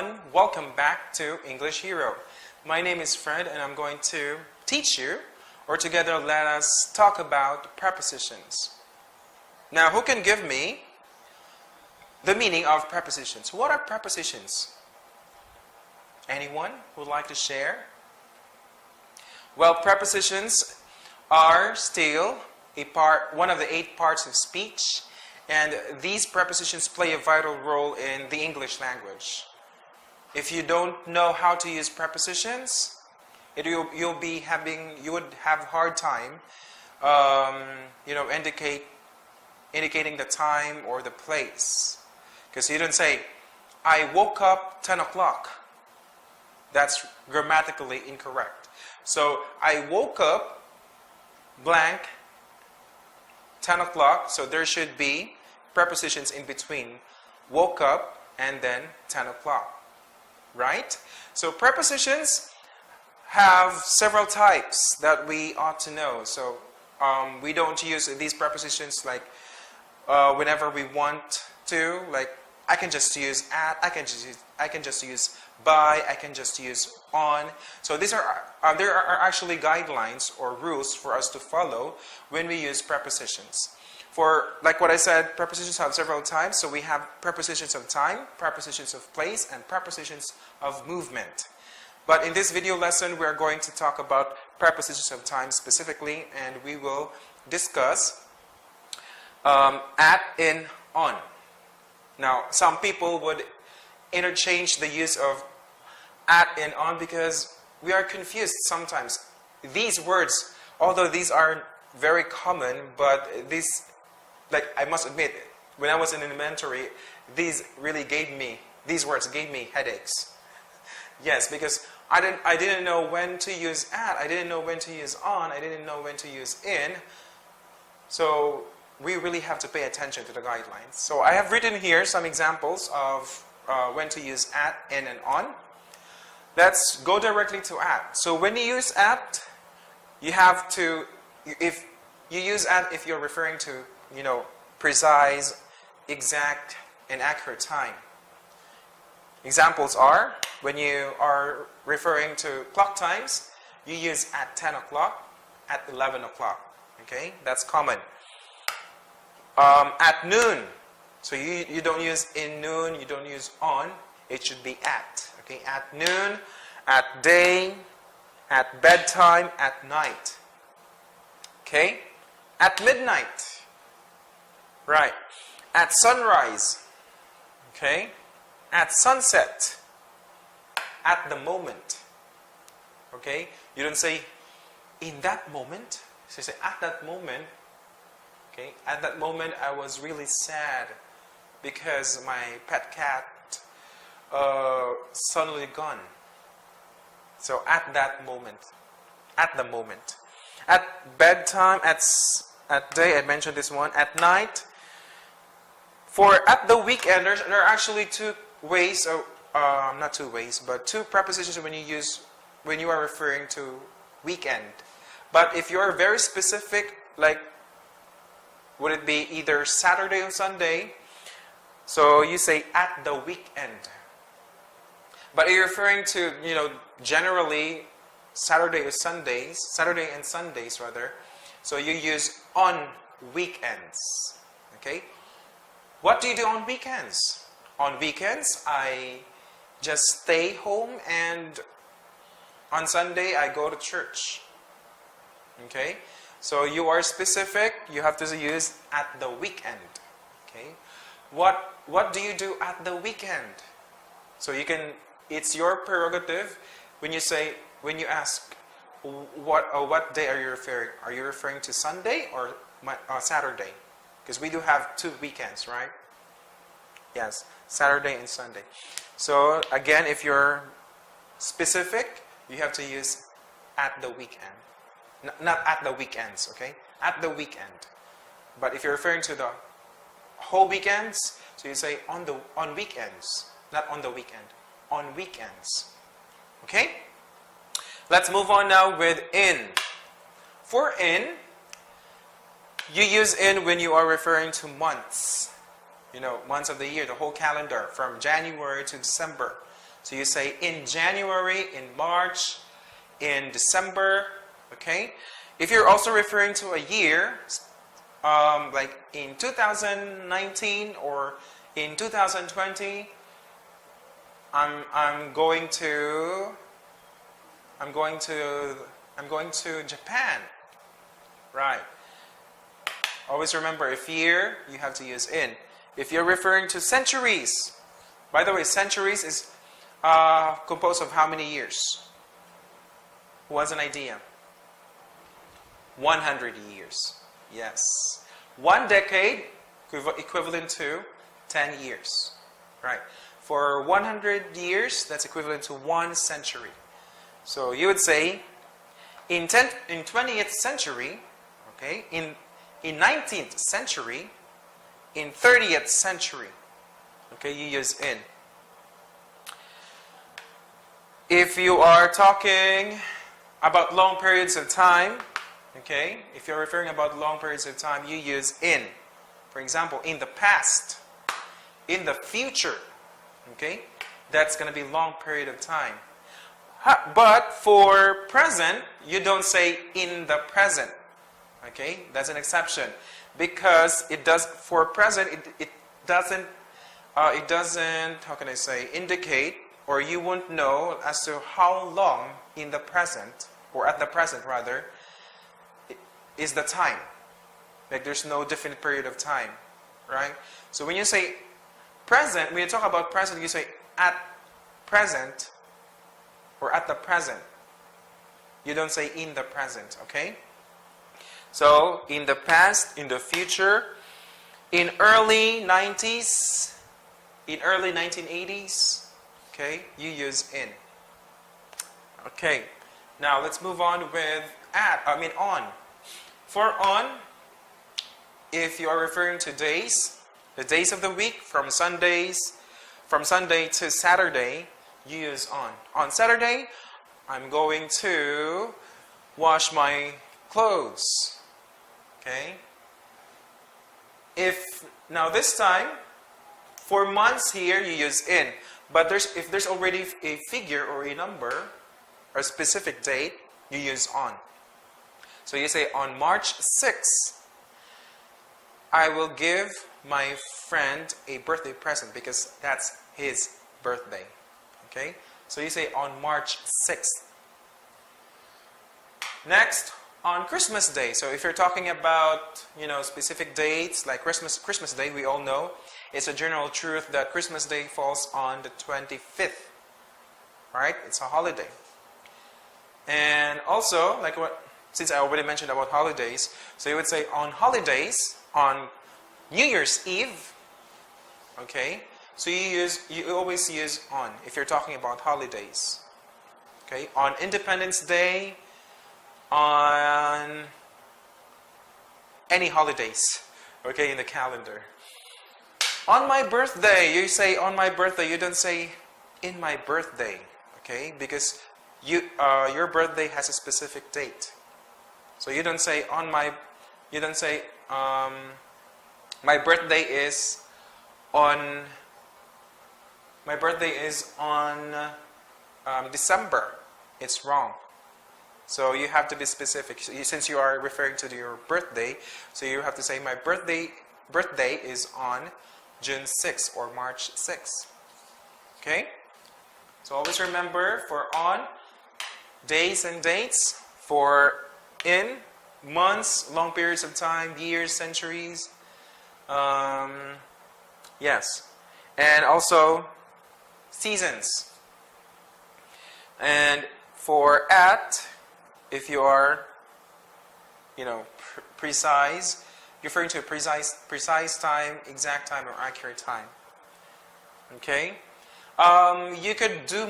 everyone, welcome back to English Hero. My name is Fred and I'm going to teach you, or together let us talk about prepositions. Now, who can give me the meaning of prepositions? What are prepositions? Anyone who would like to share? Well, prepositions are still one of the 8 parts of speech, and these prepositions play a vital role in the English language. If you don't know how to use prepositions, you would have hard time, indicating the time or the place. Because you don't say, I woke up 10 o'clock. That's grammatically incorrect. So, I woke up blank 10 o'clock. So, there should be prepositions in between woke up and then 10 o'clock. Right? So, prepositions have several types that we ought to know. So, we don't use these prepositions like whenever we want to. Like, I can just use at, I can just use by, I can just use on. So these are there are actually guidelines or rules for us to follow when we use prepositions. For, like what I said, prepositions have several types. So we have prepositions of time, prepositions of place, and prepositions of movement. But in this video lesson, we're going to talk about prepositions of time specifically, and we will discuss at, in, on. Now, some people would interchange the use of at and on because we are confused sometimes. These words, although these are very common, but these, like I must admit, when I was in elementary, these words gave me headaches. Yes, because I didn't know when to use at, I didn't know when to use on, I didn't know when to use in. So we really have to pay attention to the guidelines. So I have written here some examples of when to use at, in, and on. Let's go directly to at. So when you use at, you have to, if you use at if you're referring to, precise, exact, and accurate time. Examples are, when you are referring to clock times, you use at 10 o'clock, at 11 o'clock. Okay, that's common. At noon, so you don't use in noon, you don't use on, it should be at. Okay, at noon, at day, at bedtime, at night. Okay, at midnight. Right. At sunrise. Okay, at sunset. At the moment. Okay, you don't say in that moment. So you say at that moment. Okay, at that moment I was really sad because my pet cat suddenly gone. So at that moment, at the moment, at bedtime, at day, I mentioned this one. At night, for at the weekend, there are actually two ways. Not two ways, but two prepositions when you are referring to weekend. But if you are very specific, like, would it be either Saturday or Sunday? So you say at the weekend. But if you're referring to, generally Saturday and Sundays rather. So you use on weekends. Okay? What do you do on weekends? On weekends, I just stay home, and on Sunday I go to church. Okay? So you are specific, you have to use at the weekend. Okay? What do you do at the weekend? So it's your prerogative when you ask what day are you referring? Are you referring to Sunday or Saturday? Because we do have 2 weekends, right? Yes, Saturday and Sunday. So again, if you're specific, you have to use at the weekend. Not at the weekends, okay? At the weekend. But if you're referring to the whole weekends, so you say on weekends, not on the weekend, on weekends. Okay? Let's move on now with in. For in, you use in when you are referring to months. Months of the year, the whole calendar from January to December. So you say in January, in March, in December, okay? If you're also referring to a year, like in 2019 or in 2020, I'm going to Japan, right? Always remember, if year, you have to use in. If you're referring to centuries, by the way, centuries is composed of how many years? Who has an idea? 100 years. Yes. 1 decade equivalent to 10 years. Right. For 100 years, that's equivalent to 1 century. So you would say in 20th century, okay, in 19th century, in 30th century, okay, you use in. If you are talking about long periods of time, okay, if you're referring about long periods of time, you use in. For example, in the past, in the future, okay, that's going to be long period of time. But for present, you don't say in the present, okay, that's an exception, because it does, for present, it doesn't, how can I say, indicate, or you won't know as to how long in the present, or at the present rather, is the time. Like there's no definite period of time, right? So when you say present, when you talk about present, you say at present or at the present. You don't say in the present, okay? So in the past, in the future, in early 90s, in early 1980s, okay, you use in. Okay, now let's move on with on. For on, if you are referring to days, the days of the week, from Sunday to Saturday, you use on. On Saturday, I'm going to wash my clothes. Okay? Now this time, for months here, you use in. But if there's already a figure or a number, or a specific date, you use on. So you say, on March 6th, I will give my friend a birthday present because that's his birthday. Okay? So you say, on March 6th. Next, on Christmas Day. So if you're talking about, specific dates, like Christmas Day, we all know, it's a general truth that Christmas Day falls on the 25th. Right? It's a holiday. And also, since I already mentioned about holidays, so you would say on holidays, on New Year's Eve, okay? So you always use on if you're talking about holidays. Okay? On Independence Day, on any holidays, okay, in the calendar. On my birthday, you say on my birthday, you don't say in my birthday, okay? Because your birthday has a specific date. So you don't say my birthday is on December. It's wrong. So you have to be specific. Since you are referring to your birthday, so you have to say my birthday is on June 6th or March 6th. Okay? So always remember, for on, days and dates, for in, months, long periods of time, years, centuries. Yes. And also seasons. And for at, if you are, precise, referring to a precise time, exact time, or accurate time. Okay? You could do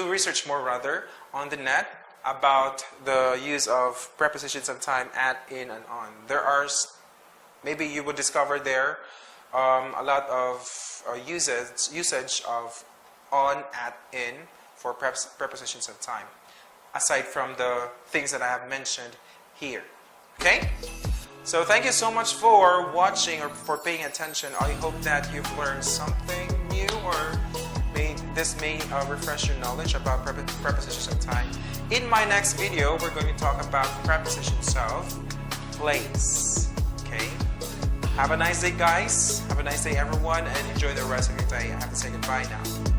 research more rather, on the net about the use of prepositions of time at, in, and on. There are, maybe you would discover there a lot of usage of on, at, in for prepositions of time, aside from the things that I have mentioned here. Okay? So thank you so much for watching or for paying attention. I hope that you've learned something new, or this may refresh your knowledge about prepositions of time. In my next video, we're going to talk about prepositions of place. Okay? Have a nice day, guys. Have a nice day, everyone, and enjoy the rest of your day. I have to say goodbye now.